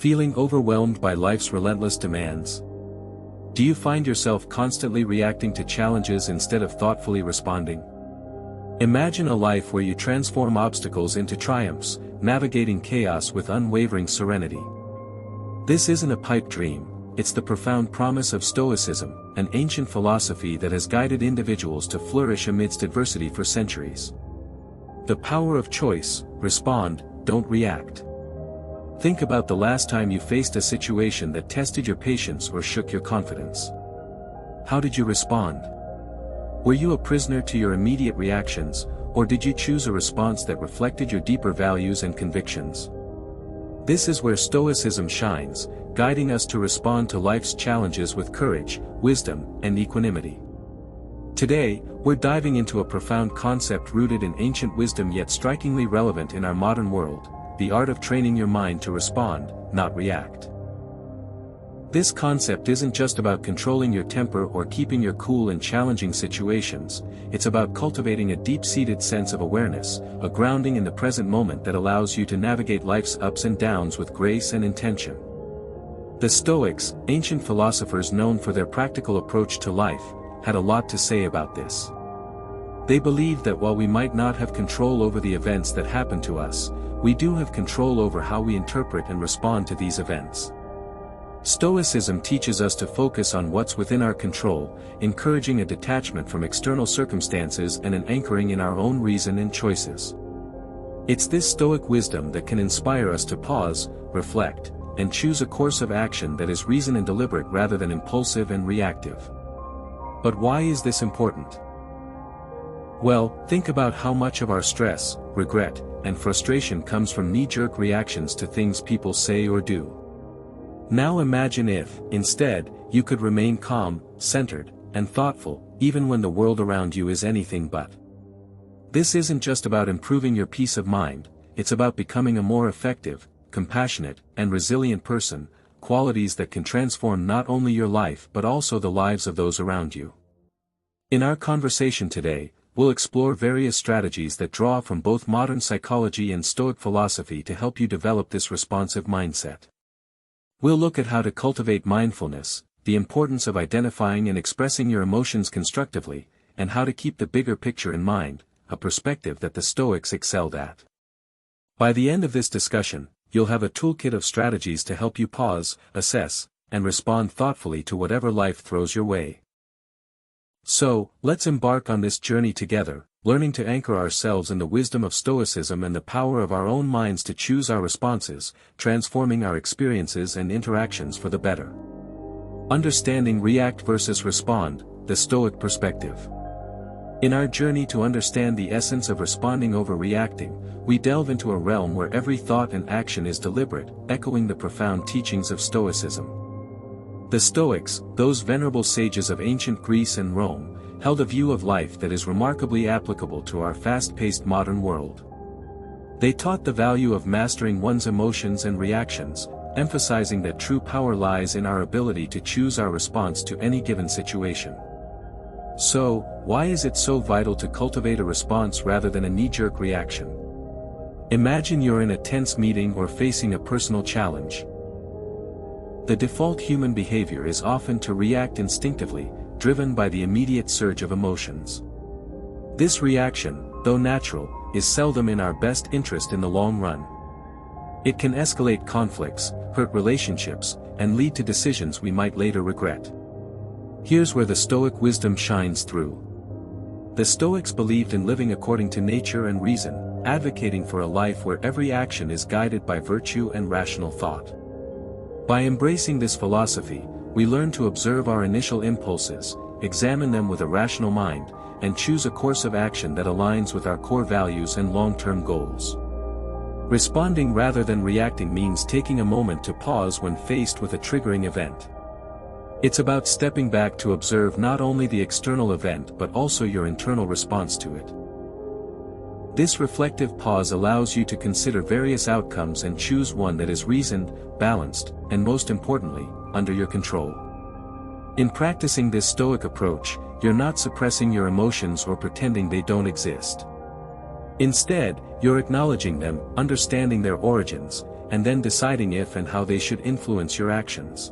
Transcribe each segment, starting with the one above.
Feeling overwhelmed by life's relentless demands? Do you find yourself constantly reacting to challenges instead of thoughtfully responding? Imagine a life where you transform obstacles into triumphs, navigating chaos with unwavering serenity. This isn't a pipe dream, it's the profound promise of Stoicism, an ancient philosophy that has guided individuals to flourish amidst adversity for centuries. The power of choice: respond, don't react. Think about the last time you faced a situation that tested your patience or shook your confidence. How did you respond? Were you a prisoner to your immediate reactions, or did you choose a response that reflected your deeper values and convictions? This is where Stoicism shines, guiding us to respond to life's challenges with courage, wisdom, and equanimity. Today, we're diving into a profound concept rooted in ancient wisdom yet strikingly relevant in our modern world: the art of training your mind to respond, not react. This concept isn't just about controlling your temper or keeping your cool in challenging situations, it's about cultivating a deep-seated sense of awareness, a grounding in the present moment that allows you to navigate life's ups and downs with grace and intention. The Stoics, ancient philosophers known for their practical approach to life, had a lot to say about this. They believed that while we might not have control over the events that happen to us, we do have control over how we interpret and respond to these events. Stoicism teaches us to focus on what's within our control, encouraging a detachment from external circumstances and an anchoring in our own reason and choices. It's this Stoic wisdom that can inspire us to pause, reflect, and choose a course of action that is reasoned and deliberate rather than impulsive and reactive. But why is this important? Well, think about how much of our stress, regret, and frustration comes from knee-jerk reactions to things people say or do. Now imagine if, instead, you could remain calm, centered, and thoughtful, even when the world around you is anything but. This isn't just about improving your peace of mind, it's about becoming a more effective, compassionate, and resilient person, qualities that can transform not only your life but also the lives of those around you. In our conversation today, we'll explore various strategies that draw from both modern psychology and Stoic philosophy to help you develop this responsive mindset. We'll look at how to cultivate mindfulness, the importance of identifying and expressing your emotions constructively, and how to keep the bigger picture in mind, a perspective that the Stoics excelled at. By the end of this discussion, you'll have a toolkit of strategies to help you pause, assess, and respond thoughtfully to whatever life throws your way. So, let's embark on this journey together, learning to anchor ourselves in the wisdom of Stoicism and the power of our own minds to choose our responses, transforming our experiences and interactions for the better. Understanding react versus respond, the Stoic perspective. In our journey to understand the essence of responding over reacting, we delve into a realm where every thought and action is deliberate, echoing the profound teachings of Stoicism. The Stoics, those venerable sages of ancient Greece and Rome, held a view of life that is remarkably applicable to our fast-paced modern world. They taught the value of mastering one's emotions and reactions, emphasizing that true power lies in our ability to choose our response to any given situation. So, why is it so vital to cultivate a response rather than a knee-jerk reaction? Imagine you're in a tense meeting or facing a personal challenge. The default human behavior is often to react instinctively, driven by the immediate surge of emotions. This reaction, though natural, is seldom in our best interest in the long run. It can escalate conflicts, hurt relationships, and lead to decisions we might later regret. Here's where the Stoic wisdom shines through. The Stoics believed in living according to nature and reason, advocating for a life where every action is guided by virtue and rational thought. By embracing this philosophy, we learn to observe our initial impulses, examine them with a rational mind, and choose a course of action that aligns with our core values and long-term goals. Responding rather than reacting means taking a moment to pause when faced with a triggering event. It's about stepping back to observe not only the external event but also your internal response to it. This reflective pause allows you to consider various outcomes and choose one that is reasoned, balanced, and most importantly, under your control. In practicing this Stoic approach, you're not suppressing your emotions or pretending they don't exist. Instead, you're acknowledging them, understanding their origins, and then deciding if and how they should influence your actions.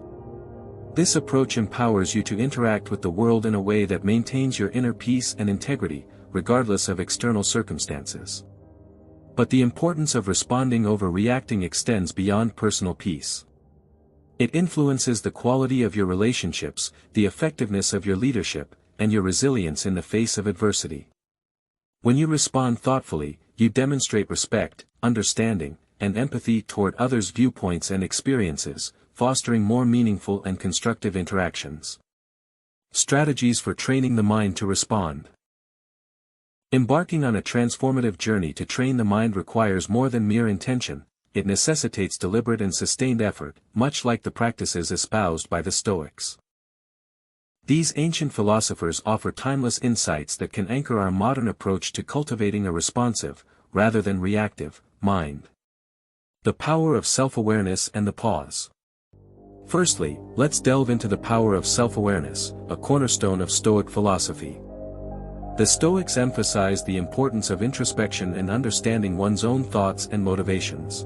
This approach empowers you to interact with the world in a way that maintains your inner peace and integrity, regardless of external circumstances. But the importance of responding over reacting extends beyond personal peace. It influences the quality of your relationships, the effectiveness of your leadership, and your resilience in the face of adversity. When you respond thoughtfully, you demonstrate respect, understanding, and empathy toward others' viewpoints and experiences, fostering more meaningful and constructive interactions. Strategies for training the mind to respond. Embarking on a transformative journey to train the mind requires more than mere intention. It necessitates deliberate and sustained effort, much like the practices espoused by the Stoics. These ancient philosophers offer timeless insights that can anchor our modern approach to cultivating a responsive, rather than reactive, mind. The power of self-awareness and the pause. Firstly, let's delve into the power of self-awareness, a cornerstone of Stoic philosophy. The Stoics emphasize the importance of introspection and understanding one's own thoughts and motivations.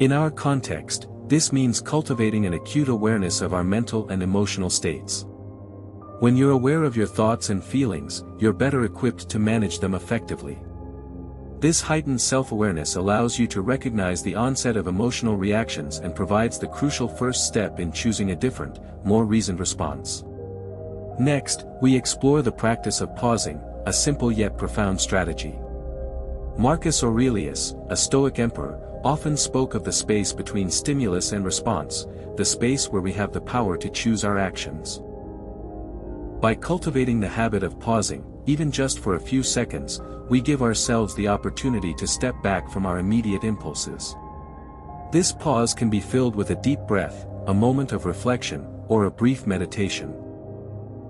In our context, this means cultivating an acute awareness of our mental and emotional states. When you're aware of your thoughts and feelings, you're better equipped to manage them effectively. This heightened self-awareness allows you to recognize the onset of emotional reactions and provides the crucial first step in choosing a different, more reasoned response. Next, we explore the practice of pausing, a simple yet profound strategy. Marcus Aurelius, a Stoic emperor, often spoke of the space between stimulus and response, the space where we have the power to choose our actions. By cultivating the habit of pausing, even just for a few seconds, we give ourselves the opportunity to step back from our immediate impulses. This pause can be filled with a deep breath, a moment of reflection, or a brief meditation.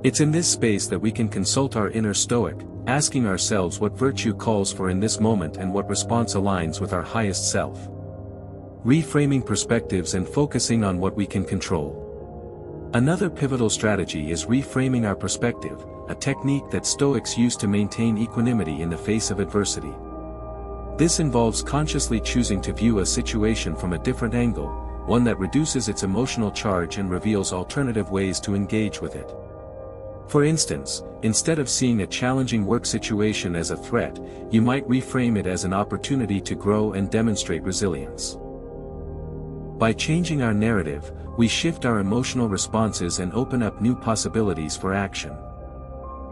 It's in this space that we can consult our inner Stoic, asking ourselves what virtue calls for in this moment and what response aligns with our highest self. Reframing perspectives and focusing on what we can control. Another pivotal strategy is reframing our perspective, a technique that Stoics use to maintain equanimity in the face of adversity. This involves consciously choosing to view a situation from a different angle, one that reduces its emotional charge and reveals alternative ways to engage with it. For instance, instead of seeing a challenging work situation as a threat, you might reframe it as an opportunity to grow and demonstrate resilience. By changing our narrative, we shift our emotional responses and open up new possibilities for action.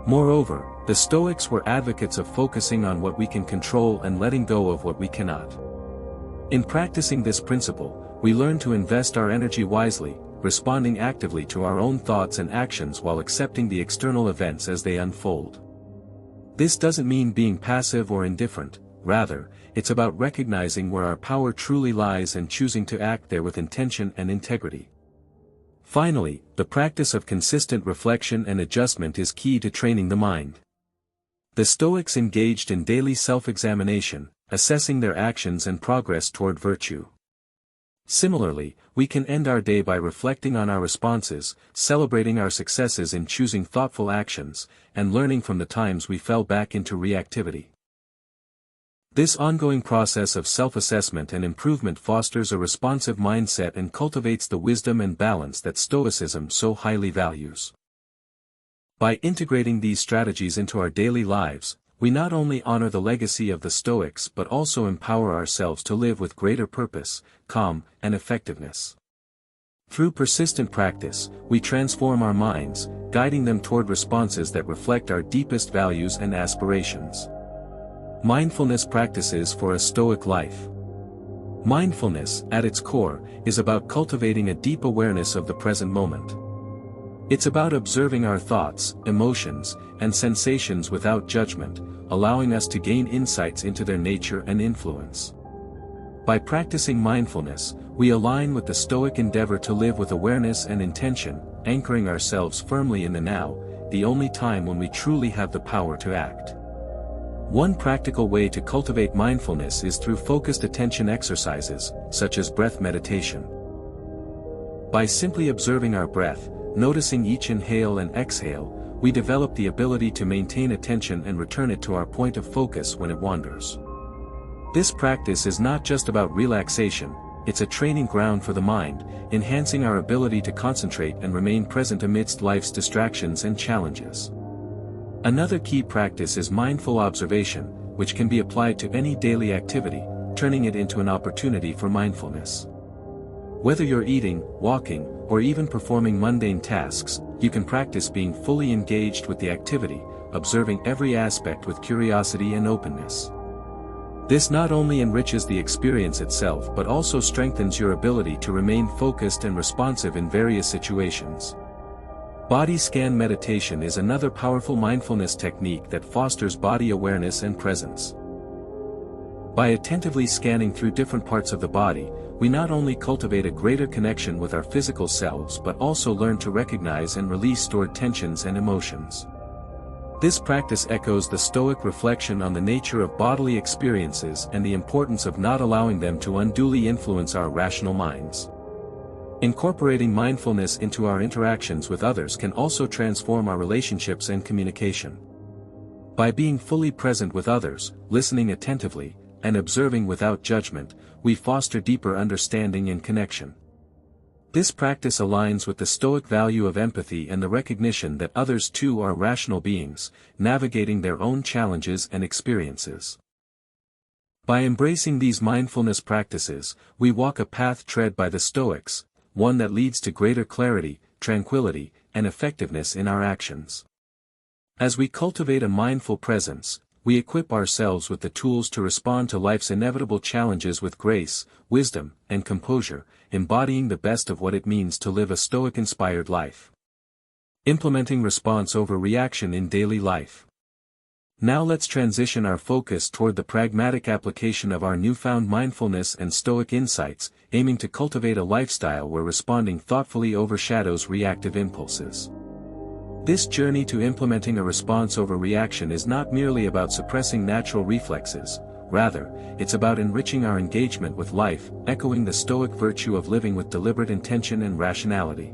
Moreover, the Stoics were advocates of focusing on what we can control and letting go of what we cannot. In practicing this principle, we learn to invest our energy wisely, responding actively to our own thoughts and actions while accepting the external events as they unfold. This doesn't mean being passive or indifferent, rather, it's about recognizing where our power truly lies and choosing to act there with intention and integrity. Finally, the practice of consistent reflection and adjustment is key to training the mind. The Stoics engaged in daily self-examination, assessing their actions and progress toward virtue. Similarly, we can end our day by reflecting on our responses, celebrating our successes in choosing thoughtful actions, and learning from the times we fell back into reactivity. This ongoing process of self-assessment and improvement fosters a responsive mindset and cultivates the wisdom and balance that Stoicism so highly values. By integrating these strategies into our daily lives, we not only honor the legacy of the Stoics but also empower ourselves to live with greater purpose, calm, and effectiveness. Through persistent practice, we transform our minds, guiding them toward responses that reflect our deepest values and aspirations. Mindfulness practices for a Stoic life. Mindfulness, at its core, is about cultivating a deep awareness of the present moment. It's about observing our thoughts, emotions, and sensations without judgment, allowing us to gain insights into their nature and influence. By practicing mindfulness, we align with the Stoic endeavor to live with awareness and intention, anchoring ourselves firmly in the now, the only time when we truly have the power to act. One practical way to cultivate mindfulness is through focused attention exercises, such as breath meditation. By simply observing our breath, noticing each inhale and exhale, we develop the ability to maintain attention and return it to our point of focus when it wanders. This practice is not just about relaxation, it's a training ground for the mind, enhancing our ability to concentrate and remain present amidst life's distractions and challenges. Another key practice is mindful observation, which can be applied to any daily activity, turning it into an opportunity for mindfulness. Whether you're eating, walking, or even performing mundane tasks, you can practice being fully engaged with the activity, observing every aspect with curiosity and openness. This not only enriches the experience itself but also strengthens your ability to remain focused and responsive in various situations. Body scan meditation is another powerful mindfulness technique that fosters body awareness and presence. By attentively scanning through different parts of the body, we not only cultivate a greater connection with our physical selves but also learn to recognize and release stored tensions and emotions. This practice echoes the Stoic reflection on the nature of bodily experiences and the importance of not allowing them to unduly influence our rational minds. Incorporating mindfulness into our interactions with others can also transform our relationships and communication. By being fully present with others, listening attentively, and observing without judgment, we foster deeper understanding and connection. This practice aligns with the Stoic value of empathy and the recognition that others too are rational beings, navigating their own challenges and experiences. By embracing these mindfulness practices, we walk a path tread by the Stoics, one that leads to greater clarity, tranquility, and effectiveness in our actions. As we cultivate a mindful presence, we equip ourselves with the tools to respond to life's inevitable challenges with grace, wisdom, and composure, embodying the best of what it means to live a Stoic-inspired life. Implementing response over reaction in daily life. Now let's transition our focus toward the pragmatic application of our newfound mindfulness and Stoic insights, aiming to cultivate a lifestyle where responding thoughtfully overshadows reactive impulses. This journey to implementing a response over reaction is not merely about suppressing natural reflexes, rather, it's about enriching our engagement with life, echoing the Stoic virtue of living with deliberate intention and rationality.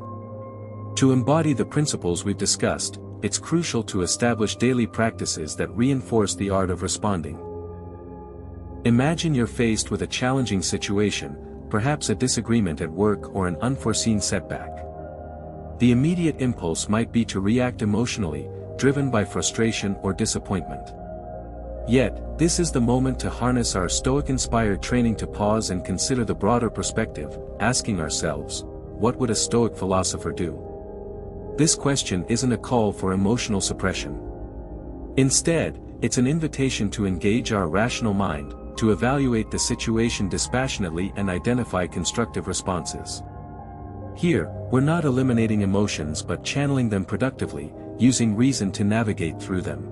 To embody the principles we've discussed, it's crucial to establish daily practices that reinforce the art of responding. Imagine you're faced with a challenging situation, perhaps a disagreement at work or an unforeseen setback. The immediate impulse might be to react emotionally, driven by frustration or disappointment. Yet, this is the moment to harness our Stoic-inspired training to pause and consider the broader perspective, asking ourselves, what would a Stoic philosopher do? This question isn't a call for emotional suppression. Instead, it's an invitation to engage our rational mind, to evaluate the situation dispassionately and identify constructive responses. Here, we're not eliminating emotions but channeling them productively, using reason to navigate through them.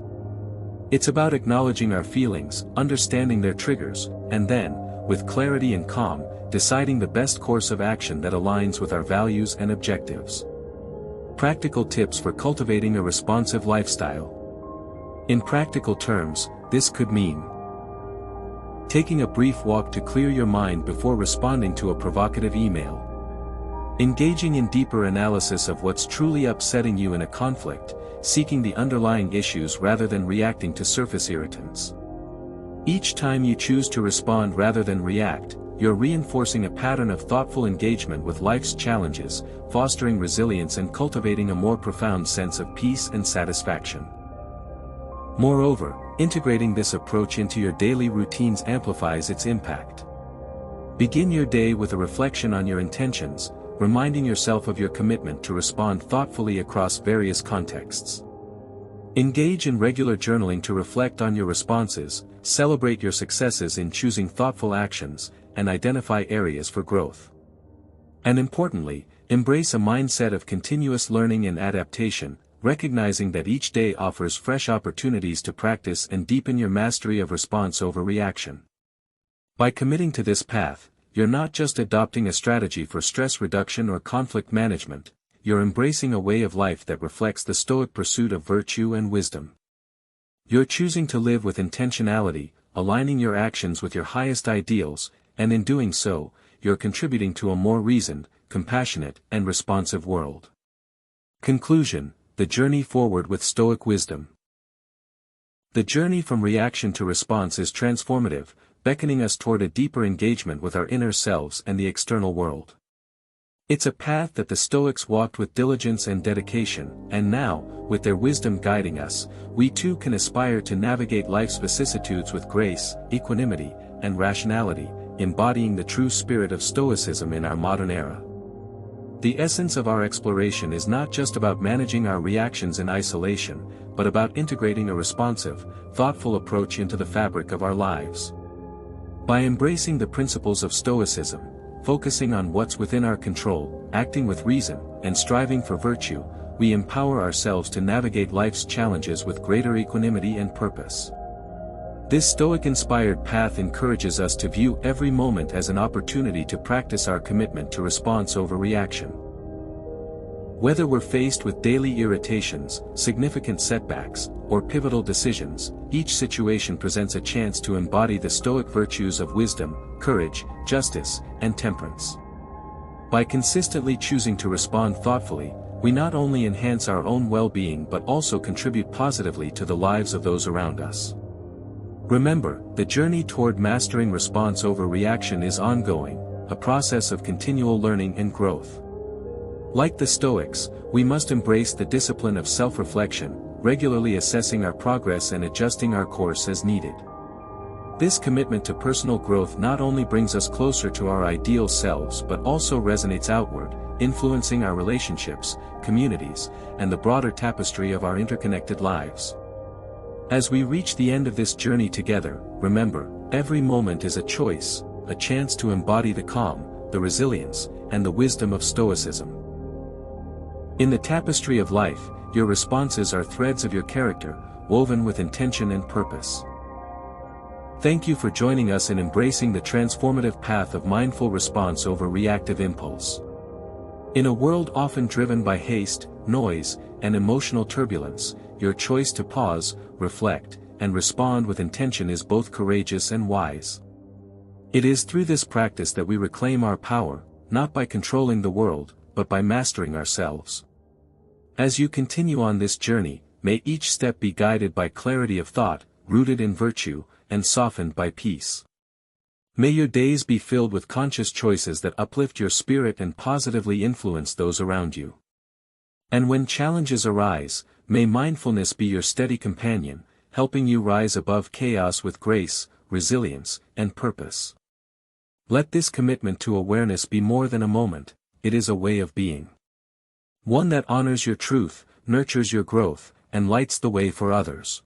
It's about acknowledging our feelings, understanding their triggers, and then, with clarity and calm, deciding the best course of action that aligns with our values and objectives. Practical tips for cultivating a responsive lifestyle. In practical terms, this could mean taking a brief walk to clear your mind before responding to a provocative email. Engaging in deeper analysis of what's truly upsetting you in a conflict, seeking the underlying issues rather than reacting to surface irritants. Each time you choose to respond rather than react, you're reinforcing a pattern of thoughtful engagement with life's challenges, fostering resilience and cultivating a more profound sense of peace and satisfaction. Moreover, integrating this approach into your daily routines amplifies its impact. Begin your day with a reflection on your intentions, reminding yourself of your commitment to respond thoughtfully across various contexts. Engage in regular journaling to reflect on your responses, celebrate your successes in choosing thoughtful actions, and identify areas for growth. And importantly, embrace a mindset of continuous learning and adaptation, recognizing that each day offers fresh opportunities to practice and deepen your mastery of response over reaction. By committing to this path, you're not just adopting a strategy for stress reduction or conflict management, you're embracing a way of life that reflects the Stoic pursuit of virtue and wisdom. You're choosing to live with intentionality, aligning your actions with your highest ideals, and in doing so, you're contributing to a more reasoned, compassionate, and responsive world. Conclusion: the journey forward with Stoic wisdom. The journey from reaction to response is transformative, beckoning us toward a deeper engagement with our inner selves and the external world. It's a path that the Stoics walked with diligence and dedication, and now, with their wisdom guiding us, we too can aspire to navigate life's vicissitudes with grace, equanimity, and rationality, embodying the true spirit of Stoicism in our modern era. The essence of our exploration is not just about managing our reactions in isolation, but about integrating a responsive, thoughtful approach into the fabric of our lives. By embracing the principles of Stoicism, focusing on what's within our control, acting with reason, and striving for virtue, we empower ourselves to navigate life's challenges with greater equanimity and purpose. This Stoic-inspired path encourages us to view every moment as an opportunity to practice our commitment to response over reaction. Whether we're faced with daily irritations, significant setbacks, or pivotal decisions, each situation presents a chance to embody the Stoic virtues of wisdom, courage, justice, and temperance. By consistently choosing to respond thoughtfully, we not only enhance our own well-being but also contribute positively to the lives of those around us. Remember, the journey toward mastering response over reaction is ongoing, a process of continual learning and growth. Like the Stoics, we must embrace the discipline of self-reflection, regularly assessing our progress and adjusting our course as needed. This commitment to personal growth not only brings us closer to our ideal selves but also resonates outward, influencing our relationships, communities, and the broader tapestry of our interconnected lives. As we reach the end of this journey together, remember, every moment is a choice, a chance to embody the calm, the resilience, and the wisdom of Stoicism. In the tapestry of life, your responses are threads of your character, woven with intention and purpose. Thank you for joining us in embracing the transformative path of mindful response over reactive impulse. In a world often driven by haste, noise, and emotional turbulence, your choice to pause, reflect, and respond with intention is both courageous and wise. It is through this practice that we reclaim our power, not by controlling the world, but by mastering ourselves. As you continue on this journey, may each step be guided by clarity of thought, rooted in virtue, and softened by peace. May your days be filled with conscious choices that uplift your spirit and positively influence those around you. And when challenges arise, may mindfulness be your steady companion, helping you rise above chaos with grace, resilience, and purpose. Let this commitment to awareness be more than a moment, it is a way of being. One that honors your truth, nurtures your growth, and lights the way for others.